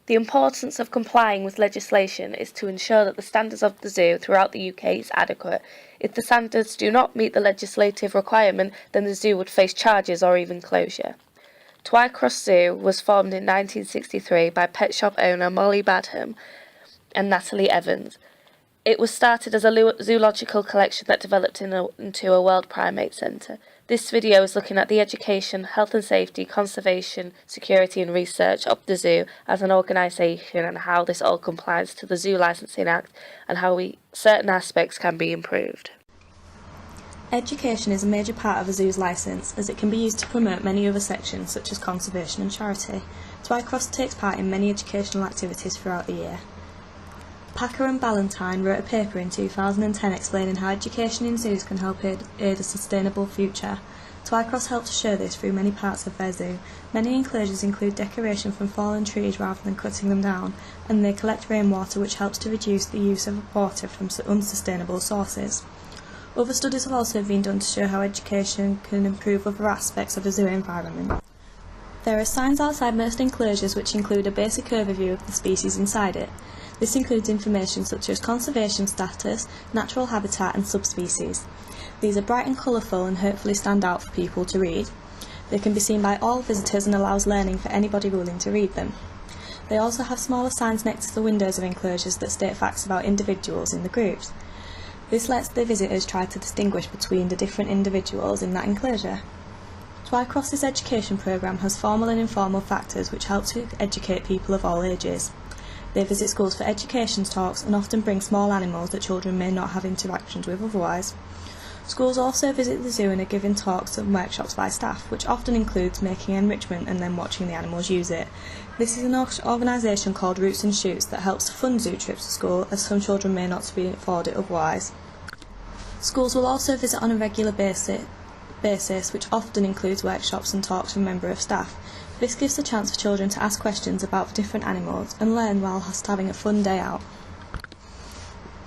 The importance of complying with legislation is to ensure that the standards of the zoo throughout the UK is adequate. If the standards do not meet the legislative requirement, then the zoo would face charges or even closure. Twycross Zoo was formed in 1963 by pet shop owner Molly Badham and Natalie Evans. It was started as a zoological collection that developed into a World Primate Centre. This video is looking at the education, health and safety, conservation, security and research of the zoo as an organisation and how this all complies to the Zoo Licensing Act and how certain aspects can be improved. Education is a major part of a zoo's licence, as it can be used to promote many other sections such as conservation and charity. Twycross takes part in many educational activities throughout the year. Packer and Ballantyne wrote a paper in 2010 explaining how education in zoos can help aid a sustainable future. Twycross helped to show this through many parts of their zoo. Many enclosures include decoration from fallen trees rather than cutting them down, and they collect rainwater, which helps to reduce the use of water from unsustainable sources. Other studies have also been done to show how education can improve other aspects of the zoo environment. There are signs outside most enclosures which include a basic overview of the species inside it. This includes information such as conservation status, natural habitat and subspecies. These are bright and colourful and hopefully stand out for people to read. They can be seen by all visitors and allows learning for anybody willing to read them. They also have smaller signs next to the windows of enclosures that state facts about individuals in the groups. This lets the visitors try to distinguish between the different individuals in that enclosure. Twycross's education programme has formal and informal factors which help to educate people of all ages. They visit schools for education talks and often bring small animals that children may not have interactions with otherwise. Schools also visit the zoo and are given talks and workshops by staff, which often includes making enrichment and then watching the animals use it. This is an organisation called Roots and Shoots that helps to fund zoo trips to school, as some children may not be afford it otherwise. Schools will also visit on a regular basis, which often includes workshops and talks from members of staff. This gives the chance for children to ask questions about different animals and learn whilst having a fun day out.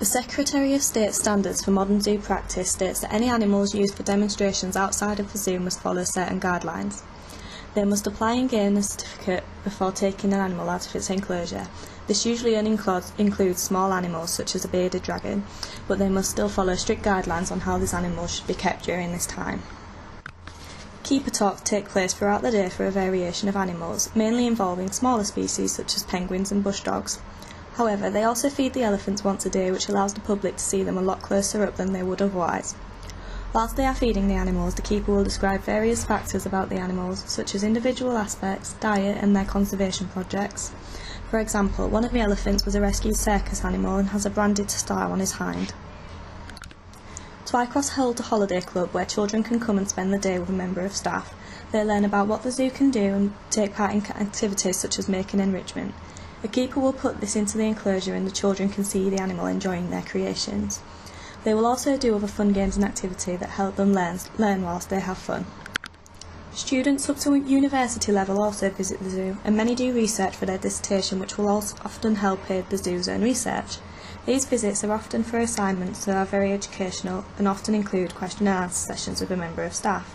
The Secretary of State Standards for Modern Zoo Practice states that any animals used for demonstrations outside of the zoo must follow certain guidelines. They must apply and gain a certificate before taking an animal out of its enclosure. This usually only includes small animals such as a bearded dragon, but they must still follow strict guidelines on how these animals should be kept during this time. Keeper talks take place throughout the day for a variation of animals, mainly involving smaller species such as penguins and bush dogs. However, they also feed the elephants once a day, which allows the public to see them a lot closer up than they would otherwise. Whilst they are feeding the animals, the keeper will describe various factors about the animals, such as individual aspects, diet and their conservation projects. For example, one of the elephants was a rescued circus animal and has a branded star on his hind. Twycross held a holiday club where children can come and spend the day with a member of staff. They learn about what the zoo can do and take part in activities such as making enrichment. A keeper will put this into the enclosure and the children can see the animal enjoying their creations. They will also do other fun games and activities that help them learn whilst they have fun. Students up to university level also visit the zoo, and many do research for their dissertation, which will also often help aid the zoo's own research. These visits are often for assignments that are very educational and often include question and answer sessions with a member of staff.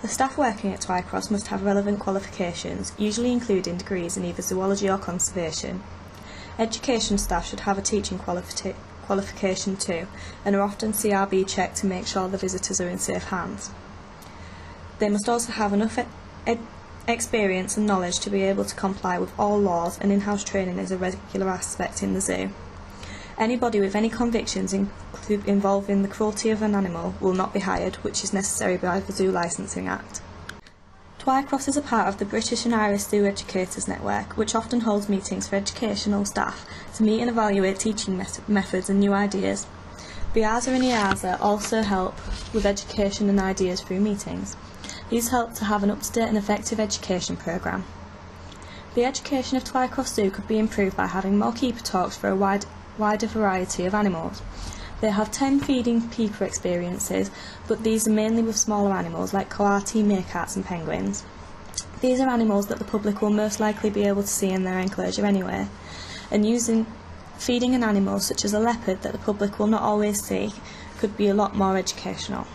The staff working at Twycross must have relevant qualifications, usually including degrees in either zoology or conservation. Education staff should have a teaching qualification too, and are often CRB checked to make sure the visitors are in safe hands. They must also have enough experience and knowledge to be able to comply with all laws, and in-house training is a regular aspect in the zoo. Anybody with any convictions involving the cruelty of an animal will not be hired, which is necessary by the Zoo Licensing Act. Twycross is a part of the British and Irish Zoo Educators Network, which often holds meetings for educational staff to meet and evaluate teaching methods and new ideas. Bsc and IASA also help with education and ideas through meetings. These help to have an up-to-date and effective education programme. The education of Twycross Zoo could be improved by having more keeper talks for a wider variety of animals. They have 10 feeding keeper experiences, but these are mainly with smaller animals like coati, meerkats and penguins. These are animals that the public will most likely be able to see in their enclosure anyway, and feeding an animal such as a leopard that the public will not always see could be a lot more educational.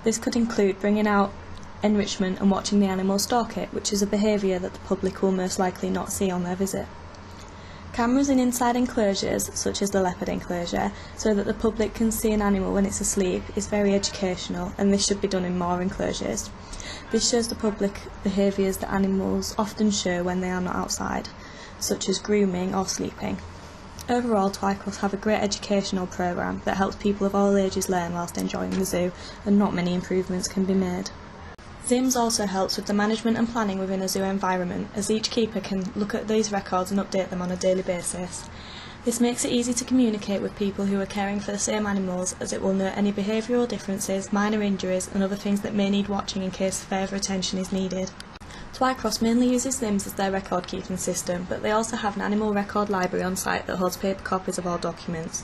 This could include bringing out enrichment and watching the animal stalk it, which is a behaviour that the public will most likely not see on their visit. Cameras in inside enclosures, such as the leopard enclosure, so that the public can see an animal when it's asleep, is very educational, and this should be done in more enclosures. This shows the public behaviours that animals often show when they are not outside, such as grooming or sleeping. Overall, Twycross have a great educational programme that helps people of all ages learn whilst enjoying the zoo, and not many improvements can be made. ZIMS also helps with the management and planning within a zoo environment, as each keeper can look at these records and update them on a daily basis. This makes it easy to communicate with people who are caring for the same animals, as it will note any behavioural differences, minor injuries and other things that may need watching in case further attention is needed. Twycross mainly uses ZIMS as their record keeping system, but they also have an animal record library on site that holds paper copies of all documents.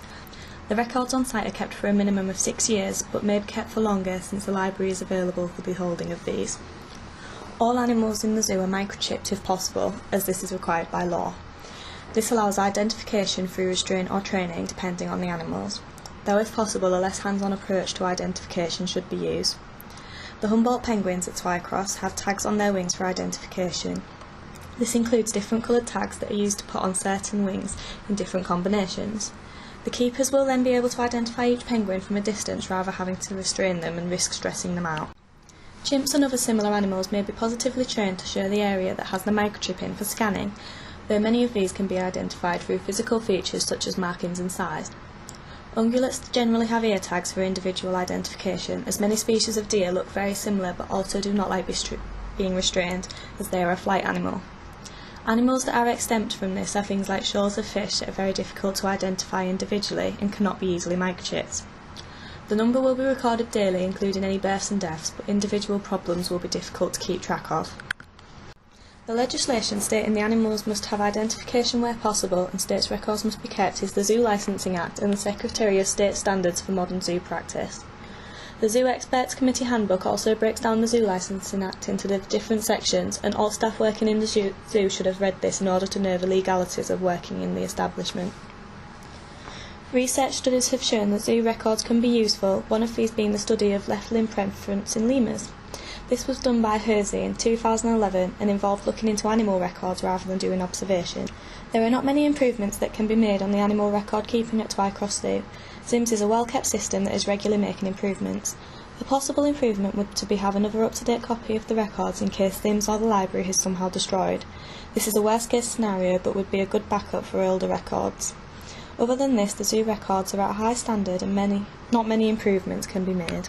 The records on site are kept for a minimum of 6 years, but may be kept for longer since the library is available for the holding of these. All animals in the zoo are microchipped if possible, as this is required by law. This allows identification through restraint or training depending on the animals, though if possible a less hands-on approach to identification should be used. The Humboldt penguins at Twycross have tags on their wings for identification. This includes different coloured tags that are used to put on certain wings in different combinations. The keepers will then be able to identify each penguin from a distance rather having to restrain them and risk stressing them out. Chimps and other similar animals may be positively trained to show the area that has the microchip in for scanning, though many of these can be identified through physical features such as markings and size. Ungulates generally have ear tags for individual identification, as many species of deer look very similar but also do not like being restrained, as they are a flight animal. Animals that are exempt from this are things like shoals of fish that are very difficult to identify individually and cannot be easily microchipped. The number will be recorded daily, including any births and deaths, but individual problems will be difficult to keep track of. The legislation stating the animals must have identification where possible and states records must be kept is the Zoo Licensing Act and the Secretary of State Standards for Modern Zoo Practice. The Zoo Experts Committee Handbook also breaks down the Zoo Licensing Act into the different sections, and all staff working in the zoo should have read this in order to know the legalities of working in the establishment. Research studies have shown that zoo records can be useful, one of these being the study of left limb preference in lemurs. This was done by Hersey in 2011 and involved looking into animal records rather than doing observation. There are not many improvements that can be made on the animal record keeping at Twycross Zoo. ZIMS is a well-kept system that is regularly making improvements. A possible improvement would to be have another up-to-date copy of the records in case ZIMS or the library is somehow destroyed. This is a worst-case scenario but would be a good backup for older records. Other than this, the zoo records are at a high standard and not many improvements can be made.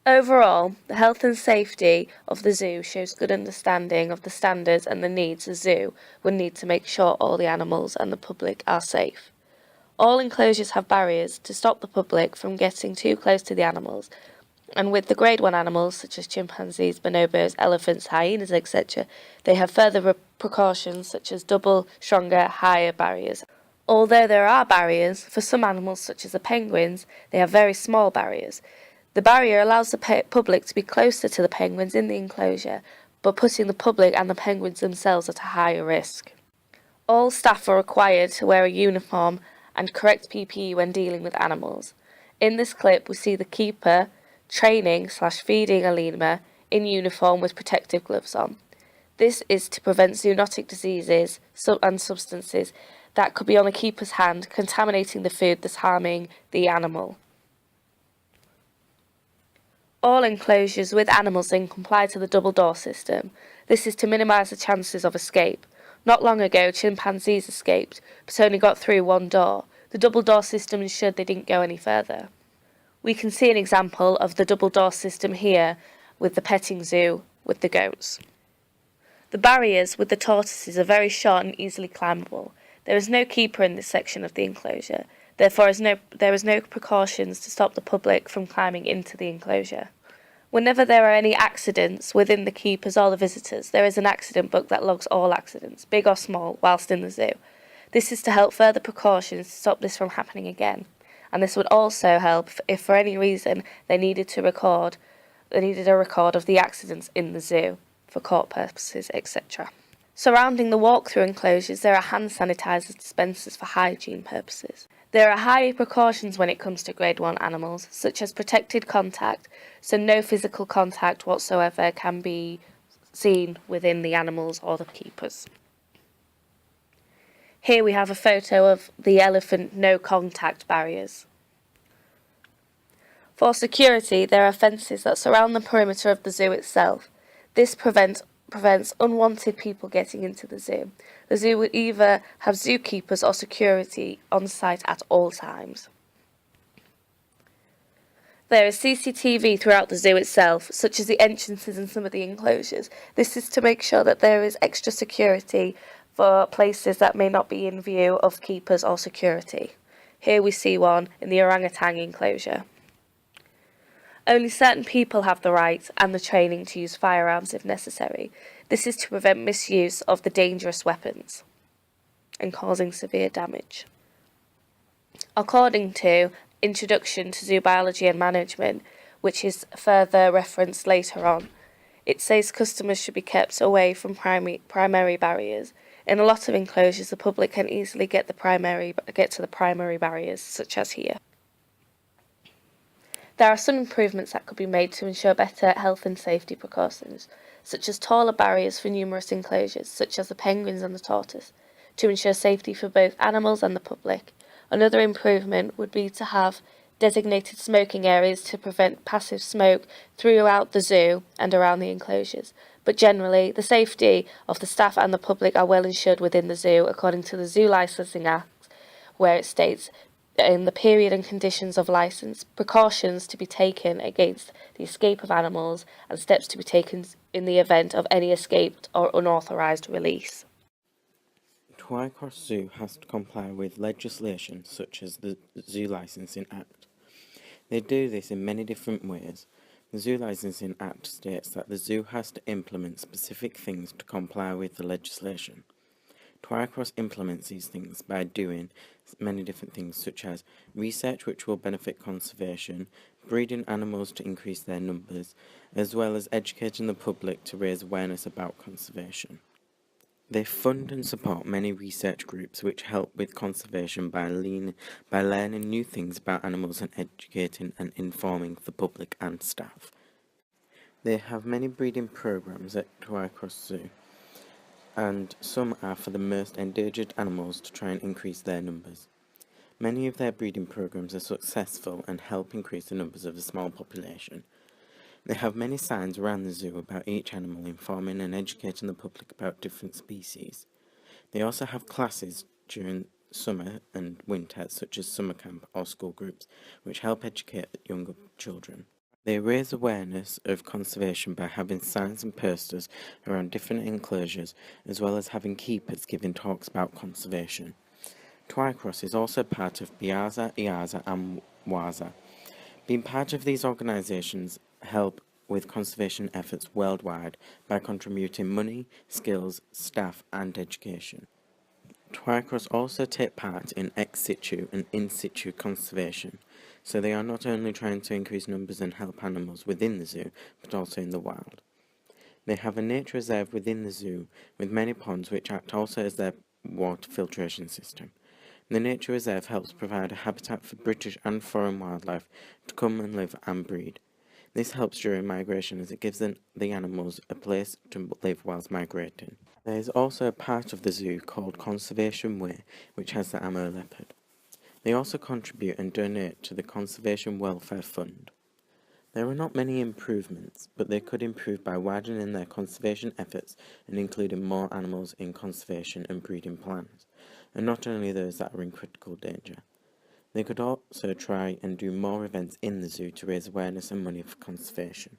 Overall, the health and safety of the zoo shows good understanding of the standards and the needs a zoo would need to make sure all the animals and the public are safe. All enclosures have barriers to stop the public from getting too close to the animals, and with the Grade 1 animals such as chimpanzees, bonobos, elephants, hyenas, etc., they have further precautions such as double, stronger, higher barriers. Although there are barriers, for some animals such as the penguins, they have very small barriers. The barrier allows the public to be closer to the penguins in the enclosure, but putting the public and the penguins themselves at a higher risk. All staff are required to wear a uniform and correct PPE when dealing with animals. In this clip we see the keeper training/feeding a lemur in uniform with protective gloves on. This is to prevent zoonotic diseases and substances that could be on the keeper's hand contaminating the food thus harming the animal. All enclosures with animals in comply to the double door system. This is to minimise the chances of escape. Not long ago, chimpanzees escaped, but only got through one door. The double door system ensured they didn't go any further. We can see an example of the double door system here with the petting zoo with the goats. The barriers with the tortoises are very short and easily climbable. There is no keeper in this section of the enclosure. Therefore, there is no precautions to stop the public from climbing into the enclosure. Whenever there are any accidents within the keepers or the visitors, there is an accident book that logs all accidents, big or small, whilst in the zoo. This is to help further precautions to stop this from happening again. And this would also help if for any reason they needed a record of the accidents in the zoo for court purposes, etc. Surrounding the walk-through enclosures, there are hand sanitizer dispensers for hygiene purposes. There are high precautions when it comes to Grade 1 animals, such as protected contact, so no physical contact whatsoever can be seen within the animals or the keepers. Here we have a photo of the elephant no contact barriers. For security, there are fences that surround the perimeter of the zoo itself. This prevents unwanted people getting into the zoo. The zoo would either have zookeepers or security on site at all times. There is CCTV throughout the zoo itself, such as the entrances and some of the enclosures. This is to make sure that there is extra security for places that may not be in view of keepers or security. Here we see one in the orangutan enclosure. Only certain people have the right and the training to use firearms if necessary. This is to prevent misuse of the dangerous weapons and causing severe damage. According to Introduction to Zoo Biology and Management, which is further referenced later on, it says customers should be kept away from primary barriers. In a lot of enclosures, the public can easily get to the primary barriers, such as here. There are some improvements that could be made to ensure better health and safety precautions, such as taller barriers for numerous enclosures, such as the penguins and the tortoise, to ensure safety for both animals and the public. Another improvement would be to have designated smoking areas to prevent passive smoke throughout the zoo and around the enclosures. But generally, the safety of the staff and the public are well ensured within the zoo, according to the Zoo Licensing Act, where it states, in the period and conditions of licence, precautions to be taken against the escape of animals and steps to be taken in the event of any escaped or unauthorised release. Twycross Zoo has to comply with legislation such as the Zoo Licensing Act. They do this in many different ways. The Zoo Licensing Act states that the zoo has to implement specific things to comply with the legislation. Twycross implements these things by doing many different things, such as research which will benefit conservation, breeding animals to increase their numbers, as well as educating the public to raise awareness about conservation. They fund and support many research groups which help with conservation by learning new things about animals and educating and informing the public and staff. They have many breeding programs at Twycross Zoo, and some are for the most endangered animals to try and increase their numbers. Many of their breeding programs are successful and help increase the numbers of a small population. They have many signs around the zoo about each animal, informing and educating the public about different species. They also have classes during summer and winter, such as summer camp or school groups, which help educate younger children. They raise awareness of conservation by having signs and posters around different enclosures, as well as having keepers giving talks about conservation. Twycross is also part of Bsc, IAZA and WAZA. Being part of these organisations help with conservation efforts worldwide by contributing money, skills, staff and education. Twycross also take part in ex situ and in situ conservation, so they are not only trying to increase numbers and help animals within the zoo, but also in the wild. They have a nature reserve within the zoo, with many ponds which act also as their water filtration system. The nature reserve helps provide a habitat for British and foreign wildlife to come and live and breed. This helps during migration as it gives the animals a place to live whilst migrating. There is also a part of the zoo called Conservation Way, which has the Amur leopard. They also contribute and donate to the Conservation Welfare Fund. There are not many improvements, but they could improve by widening their conservation efforts and including more animals in conservation and breeding plans, and not only those that are in critical danger. They could also try and do more events in the zoo to raise awareness and money for conservation.